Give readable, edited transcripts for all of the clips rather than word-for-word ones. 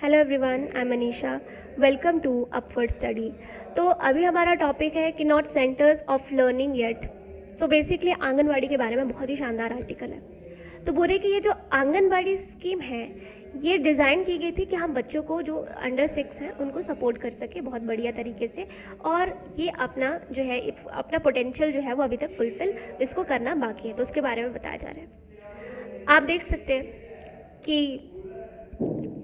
Hello everyone, I am Manisha. Welcome to upward study. तो अभी हमारा टॉपिक है कि not centres of learning yet. So basically anganwadi के बारे में बहुत ही शानदार आर्टिकल है। तो बोल रहे कि ये जो आंगनवाड़ी स्कीम है ये डिज़ाइन की गई थी कि हम बच्चों को जो अंडर 6 हैं उनको सपोर्ट कर सके बहुत बढ़िया तरीके से, और ये अपना जो है अपना पोटेंशियल जो है वो अभी तक फुलफ़िल इसको करना बाकी है। तो उसके बारे में बताया जा रहा है। आप देख सकते हैं कि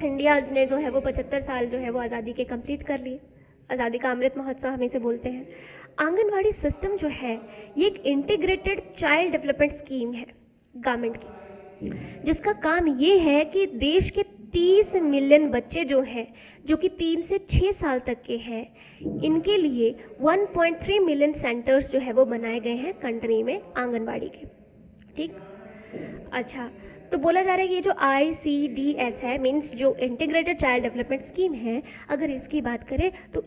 इंडिया ने जो है वो 75 साल जो है वो आज़ादी के कंप्लीट कर लिए। आज़ादी का अमृत महोत्सव हम इसे बोलते हैं। आंगनवाड़ी सिस्टम जो है ये एक इंटीग्रेटेड चाइल्ड डेवलपमेंट स्कीम है गवर्नमेंट की, जिसका काम ये है कि देश के 30 मिलियन बच्चे जो हैं, जो कि 3 से 6 साल तक के हैं, इनके लिए 1.3 मिलियन सेंटर्स जो है वो बनाए गए हैं कंट्री में आंगनवाड़ी के। ठीक, अच्छा, तो बोला जा रहा है कि ये जो ICDS है, मीन्स जो इंटीग्रेटेड चाइल्ड डेवलपमेंट स्कीम है, अगर इसकी बात करें तो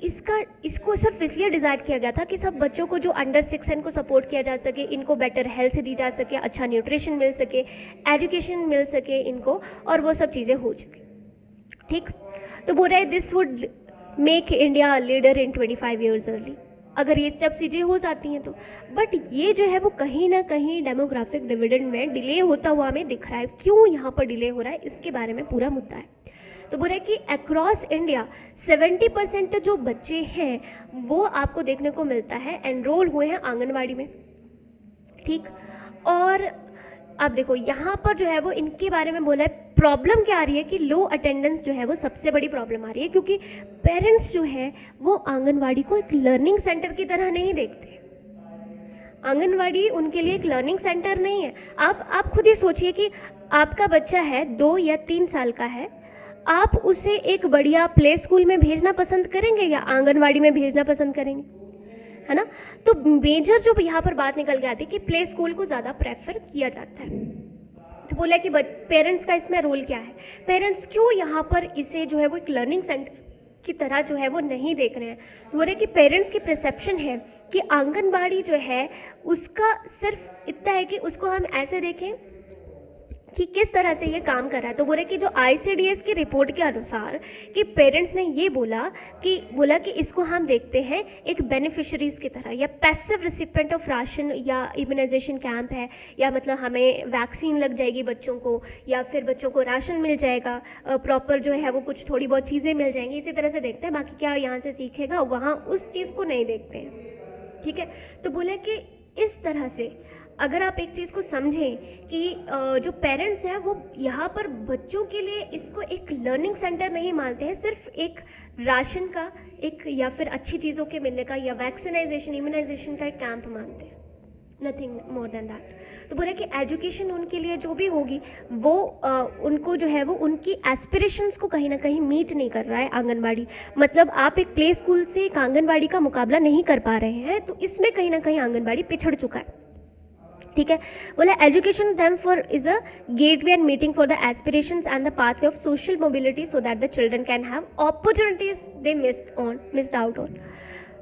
इसको सिर्फ इसलिए डिज़ाइन किया गया था कि सब बच्चों को जो अंडर 6 है इनको सपोर्ट किया जा सके, इनको बेटर हेल्थ दी जा सके, अच्छा न्यूट्रिशन मिल सके, एजुकेशन मिल सके इनको, और वो सब चीज़ें हो सके। ठीक, तो बोल रहे हैं this would make India leader in 25 years early, अगर ये सब चीज़ें हो जाती हैं तो। बट ये जो है वो कहीं ना कहीं डेमोग्राफिक डिविडेंड में डिले होता हुआ हमें दिख रहा है। क्यों यहाँ पर डिले हो रहा है, इसके बारे में पूरा मुद्दा है। तो बोल रहे कि अक्रॉस इंडिया 70% जो बच्चे हैं वो आपको देखने को मिलता है एनरोल हुए हैं आंगनवाड़ी में। ठीक, और अब देखो यहाँ पर जो है वो इनके बारे में बोला है। प्रॉब्लम क्या आ रही है कि लो अटेंडेंस जो है वो सबसे बड़ी प्रॉब्लम आ रही है, क्योंकि पेरेंट्स जो है वो आंगनवाड़ी को एक लर्निंग सेंटर की तरह नहीं देखते। आंगनवाड़ी उनके लिए एक लर्निंग सेंटर नहीं है। आप खुद ही सोचिए कि आपका बच्चा है 2 या 3 साल का है, आप उसे एक बढ़िया प्ले स्कूल में भेजना पसंद करेंगे या आंगनवाड़ी में भेजना पसंद करेंगे, है ना? तो मेजर जो यहाँ पर बात निकल के आती है कि प्ले स्कूल को ज़्यादा प्रेफर किया जाता है। तो बोला कि पेरेंट्स का इसमें रोल क्या है, पेरेंट्स क्यों यहाँ पर इसे जो है वो एक लर्निंग सेंटर की तरह जो है वो नहीं देख रहे हैं। बोल रहे कि पेरेंट्स की परसेप्शन है कि आंगनबाड़ी जो है उसका सिर्फ इतना है कि उसको हम ऐसे देखें कि किस तरह से ये काम कर रहा है। तो बोले कि जो ICDS की रिपोर्ट के अनुसार कि पेरेंट्स ने ये बोला कि इसको हम देखते हैं एक बेनिफिशरीज की तरह, या पैसिव रिसिपेंट ऑफ राशन या इम्यूनाइजेशन कैंप है, या मतलब हमें वैक्सीन लग जाएगी बच्चों को, या फिर बच्चों को राशन मिल जाएगा प्रॉपर जो है वो, कुछ थोड़ी बहुत चीज़ें मिल जाएंगी, इसी तरह से देखते हैं। बाकी क्या यहाँ से सीखेगा, वहाँ उस चीज़ को नहीं देखते हैं। ठीक है, तो बोले कि इस तरह से अगर आप एक चीज़ को समझें कि जो पेरेंट्स हैं वो यहाँ पर बच्चों के लिए इसको एक लर्निंग सेंटर नहीं मानते हैं, सिर्फ एक राशन का एक, या फिर अच्छी चीज़ों के मिलने का, या वैक्सीनाइजेशन इम्यूनाइजेशन का एक कैंप मानते हैं, नथिंग मोर देन दैट। तो बोले कि एजुकेशन उनके लिए जो भी होगी वो उनको जो है वो उनकी एस्पिरेशंस को कहीं ना कहीं मीट नहीं कर रहा है आंगनबाड़ी। मतलब आप एक प्ले स्कूल से एक आंगनबाड़ी का मुकाबला नहीं कर पा रहे हैं, तो इसमें कहीं ना कहीं आंगनबाड़ी पिछड़ चुका है। ठीक है, बोला education them for is a gateway and meeting for the aspirations and the pathway of social mobility so that the children can have opportunities they missed out on.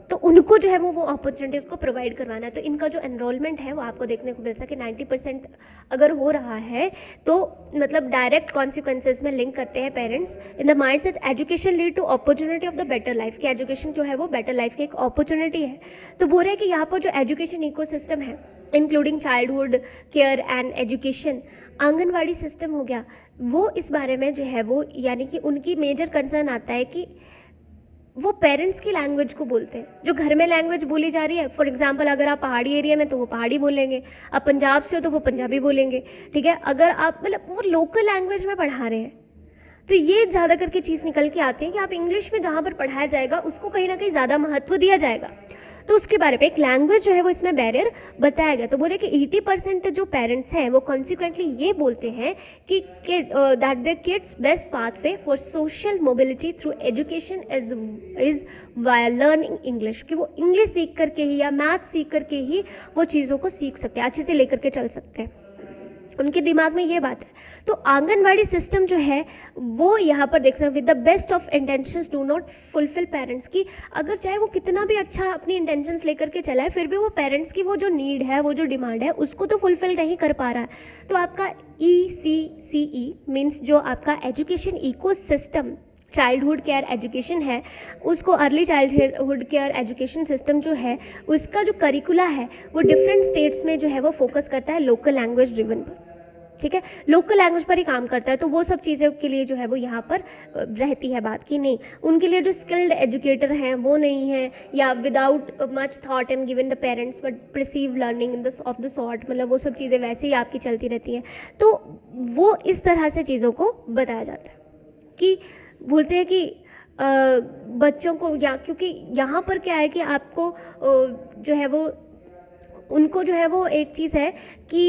तो उनको जो है वो अपॉर्चुनिटीज़ को प्रोवाइड करवाना है। तो इनका जो एनरोलमेंट है वो आपको देखने को मिल सके 90% अगर हो रहा है तो मतलब डायरेक्ट कॉन्सिक्वेंसेज में लिंक करते हैं parents in the mind set education lead to opportunity of the better life, कि एजुकेशन जो है वो बेटर लाइफ की एक अपॉर्चुनिटी है। तो बोल रहे हैं कि यहाँ पर जो एजुकेशन इकोसिस्टम है including childhood care and education, anganwadi system हो गया, वो इस बारे में जो है वो, यानी कि उनकी मेजर कंसर्न आता है कि वो पेरेंट्स की लैंग्वेज को बोलते हैं, जो घर में लैंग्वेज बोली जा रही है। फॉर एग्जांपल अगर आप पहाड़ी एरिया में तो वो पहाड़ी बोलेंगे, आप पंजाब से हो तो वो पंजाबी बोलेंगे। ठीक है, अगर आप मतलब वो लोकल लैंग्वेज में पढ़ा रहे हैं तो ये ज़्यादा करके चीज़ निकल के आती है कि आप इंग्लिश में जहाँ पर पढ़ाया जाएगा उसको कहीं ना कहीं ज़्यादा महत्व दिया जाएगा। तो उसके बारे में एक लैंग्वेज जो है वो इसमें बैरियर बताया गया। तो बोले कि 80% जो पेरेंट्स हैं वो कॉन्सिक्वेंटली ये बोलते हैं कि that the kids best pathway for social mobility through education is via learning English, कि वो इंग्लिश सीख करके ही या मैथ सीख करके ही वो चीज़ों को सीख सकते हैं, अच्छे से लेकर के चल सकते हैं। उनके दिमाग में ये बात है। तो आंगनवाड़ी सिस्टम जो है वो यहाँ पर देख सकते with the best of intentions do not fulfil parents की, अगर चाहे वो कितना भी अच्छा अपनी इंटेंशंस लेकर के चला है फिर भी वो पेरेंट्स की वो जो नीड है, वो जो डिमांड है उसको तो फुलफिल नहीं कर पा रहा है। तो आपका ECCE मीन्स जो आपका education ecosystem childhood care education है, उसको early childhood care education system जो है उसका जो करिकुला है वो डिफरेंट स्टेट्स में जो है वो फोकस करता है लोकल लैंग्वेज ड्रिवन पर, ठीक है, लोकल लैंग्वेज पर ही काम करता है। तो वो सब चीज़ों के लिए जो है वो यहाँ पर रहती है बात कि नहीं, उनके लिए जो स्किल्ड एजुकेटर हैं वो नहीं है, या without much thought and given the parents but perceive learning in this of the sort, मतलब वो सब चीज़ें वैसे ही आपकी चलती रहती हैं। तो वो इस तरह से चीज़ों को बताया जाता है कि बोलते हैं कि बच्चों को, या क्योंकि यहाँ पर क्या है कि आपको जो है वो उनको जो है वो एक चीज़ है कि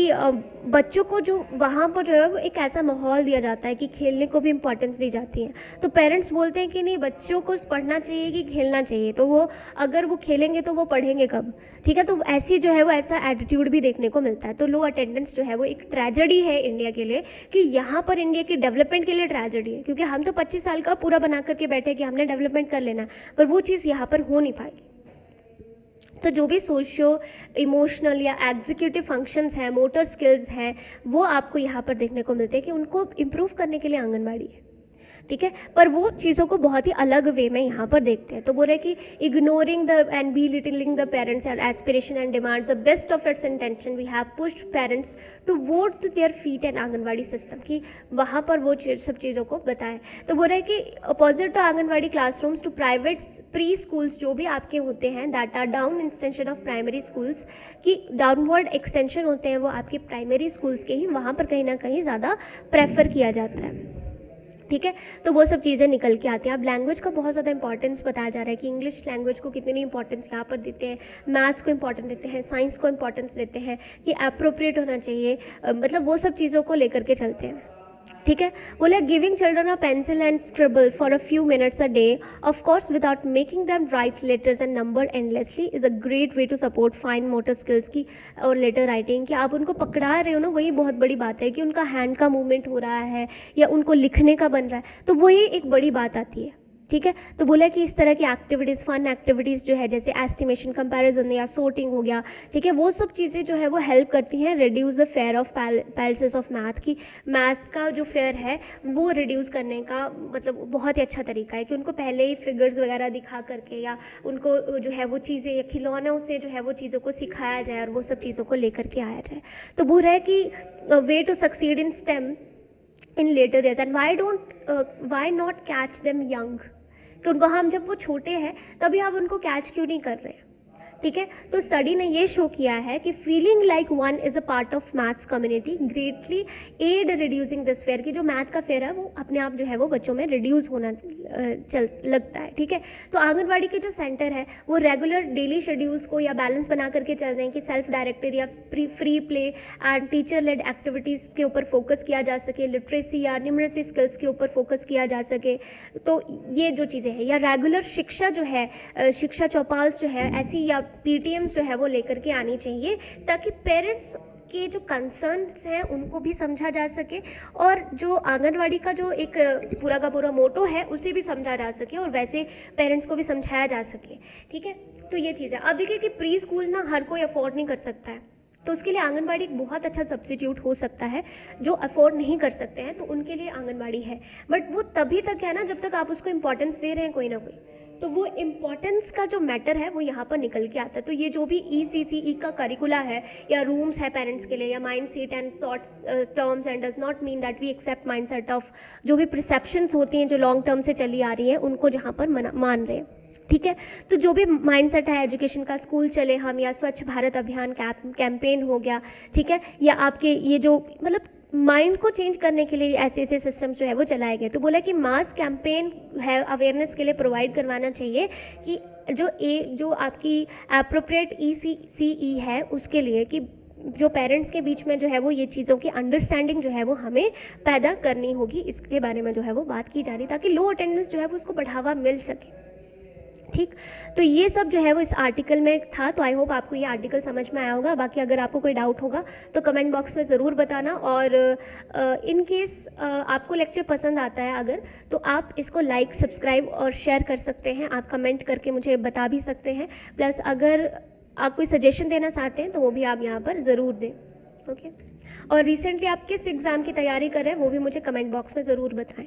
बच्चों को जो वहाँ पर जो है वो एक ऐसा माहौल दिया जाता है कि खेलने को भी इम्पोर्टेंस दी जाती है। तो पेरेंट्स बोलते हैं कि नहीं, बच्चों को पढ़ना चाहिए कि खेलना चाहिए, तो वो अगर वो खेलेंगे तो वो पढ़ेंगे कब, ठीक है। तो ऐसी जो है वो ऐसा एटीट्यूड भी देखने को मिलता है। तो लो अटेंडेंस जो है वो एक ट्रेजेडी है इंडिया के लिए, कि यहाँ पर इंडिया की डेवलपमेंट के लिए ट्रेजेडी है, क्योंकि हम तो 25 साल का पूरा बना करके बैठे कि हमने डेवलपमेंट कर लेना, पर वो चीज़ यहाँ पर हो नहीं पाएगी। तो जो भी सोशियो इमोशनल या एग्जीक्यूटिव फंक्शंस हैं, मोटर स्किल्स हैं, वो आपको यहाँ पर देखने को मिलते हैं कि उनको इम्प्रूव करने के लिए आंगनबाड़ी है, ठीक है। पर वो चीज़ों को बहुत ही अलग वे में यहाँ पर देखते हैं। तो बोल रहे कि ignoring the and belittling the parents and aspiration and demand the best of its intention, we have pushed parents to vote to their feet and anganwadi system, कि वहाँ पर वो सब चीज़ों को बताएं। तो बोल रहे कि opposite to anganwadi classrooms to private pre schools जो भी आपके होते हैं that are down extension of primary schools, की डाउनवर्ड एक्सटेंशन होते हैं वो आपके प्राइमरी स्कूल्स के ही, वहाँ पर कहीं ना कहीं ज़्यादा प्रेफर किया जाता है, ठीक है। तो वो सब चीज़ें निकल के आती हैं। अब लैंग्वेज का बहुत ज़्यादा इंपॉर्टेंस बताया जा रहा है कि इंग्लिश लैंग्वेज को कितनी इंपॉर्टेंस यहाँ पर देते हैं, मैथ्स को इंपॉर्टेंस देते हैं, साइंस को इंपॉर्टेंस देते हैं, कि अप्रोप्रिएट होना चाहिए, मतलब वो सब चीज़ों को लेकर के चलते हैं, ठीक है। बोले giving children a pencil and scribble for a few minutes a day, of course without making them write letters and number endlessly, is a great way to support fine motor skills की और letter writing, कि आप उनको पकड़ा रहे हो ना, वही बहुत बड़ी बात है कि उनका हैंड का मूवमेंट हो रहा है या उनको लिखने का बन रहा है, तो वही एक बड़ी बात आती है, ठीक है। तो बोला कि इस तरह की एक्टिविटीज़, फन एक्टिविटीज़ जो है, जैसे एस्टिमेशन, कंपैरिजन या सोर्टिंग हो गया, ठीक है, वो सब चीज़ें जो है वो हेल्प करती हैं reduce the fear of palaces of math, की मैथ का जो फेयर है वो रिड्यूस करने का मतलब बहुत ही अच्छा तरीका है कि उनको पहले ही फिगर्स वगैरह दिखा करके या उनको जो है वो चीज़ें या खिलौनों से जो है वो चीज़ों को सिखाया जाए और वो सब चीज़ों को लेकर के आया जाए। तो वो है कि way to succeed in STEM in later years and why not catch them young, कि उनको हम जब वो छोटे हैं तभी आप उनको कैच क्यों नहीं कर रहे हैं, ठीक है। तो स्टडी ने ये शो किया है कि feeling like one is a part of maths community greatly aid reducing this fear, की जो मैथ का फेयर है वो अपने आप जो है वो बच्चों में रिड्यूस होना लगता है, ठीक है। तो आंगनबाड़ी के जो सेंटर है वो रेगुलर डेली शेड्यूल्स को या बैलेंस बना करके चल रहे हैं कि सेल्फ डायरेक्टेड या free play and teacher led activities के ऊपर फोकस किया जा सके, लिटरेसी या न्यूमरेसी स्किल्स के ऊपर फोकस किया जा सके। तो ये जो चीज़ें हैं, या रेगुलर शिक्षा जो है, शिक्षा चौपाल्स जो है ऐसी या पीटीएम्स जो है वो लेकर के आनी चाहिए, ताकि पेरेंट्स के जो कंसर्न्स हैं उनको भी समझा जा सके और जो आंगनवाड़ी का जो एक पूरा का पूरा मोटो है उसे भी समझा जा सके और वैसे पेरेंट्स को भी समझाया जा सके, ठीक है। तो ये चीज़ है। अब देखिए कि प्री स्कूल ना हर कोई अफोर्ड नहीं कर सकता है, तो उसके लिए आंगनबाड़ी एक बहुत अच्छा सब्स्टिट्यूट हो सकता है। जो अफोर्ड नहीं कर सकते हैं तो उनके लिए आंगनबाड़ी है, बट वो तभी तक है ना जब तक आप उसको इंपॉर्टेंस दे रहे हैं कोई ना कोई, तो वो इम्पॉर्टेंस का जो मैटर है वो यहाँ पर निकल के आता है। तो ये जो भी ECCE का करिकुला है या रूम्स है पेरेंट्स के लिए या mind set and short terms and does not mean that we accept mind set of जो भी परसेप्शंस होती हैं जो लॉन्ग टर्म से चली आ रही हैं उनको जहाँ पर मान रहे हैं, ठीक है। तो जो भी माइंडसेट है एजुकेशन का, स्कूल चले हम या स्वच्छ भारत अभियान कैंपेन हो गया, ठीक है, या आपके ये जो मतलब माइंड को चेंज करने के लिए ऐसे ऐसे सिस्टम्स जो है वो चलाए गए। तो बोला कि मास कैंपेन है अवेयरनेस के लिए प्रोवाइड करवाना चाहिए कि जो आपकी अप्रोप्रिएट ECCE है उसके लिए, कि जो पेरेंट्स के बीच में जो है वो ये चीज़ों की अंडरस्टैंडिंग जो है वो हमें पैदा करनी होगी, इसके बारे में जो है वो बात की जा रही ताकि लो अटेंडेंस जो है वो उसको बढ़ावा मिल सके, ठीक। तो ये सब जो है वो इस आर्टिकल में था। तो आई होप आपको ये आर्टिकल समझ में आया होगा। बाकी अगर आपको कोई डाउट होगा तो कमेंट बॉक्स में ज़रूर बताना, और इन केस आपको लेक्चर पसंद आता है अगर, तो आप इसको लाइक, सब्सक्राइब और शेयर कर सकते हैं। आप कमेंट करके मुझे बता भी सकते हैं। प्लस अगर आप कोई सजेशन देना चाहते हैं तो वो भी आप यहाँ पर ज़रूर दें, ओके। और रिसेंटली आप किस एग्ज़ाम की तैयारी कर रहे हैं वो भी मुझे कमेंट बॉक्स में ज़रूर बताएं।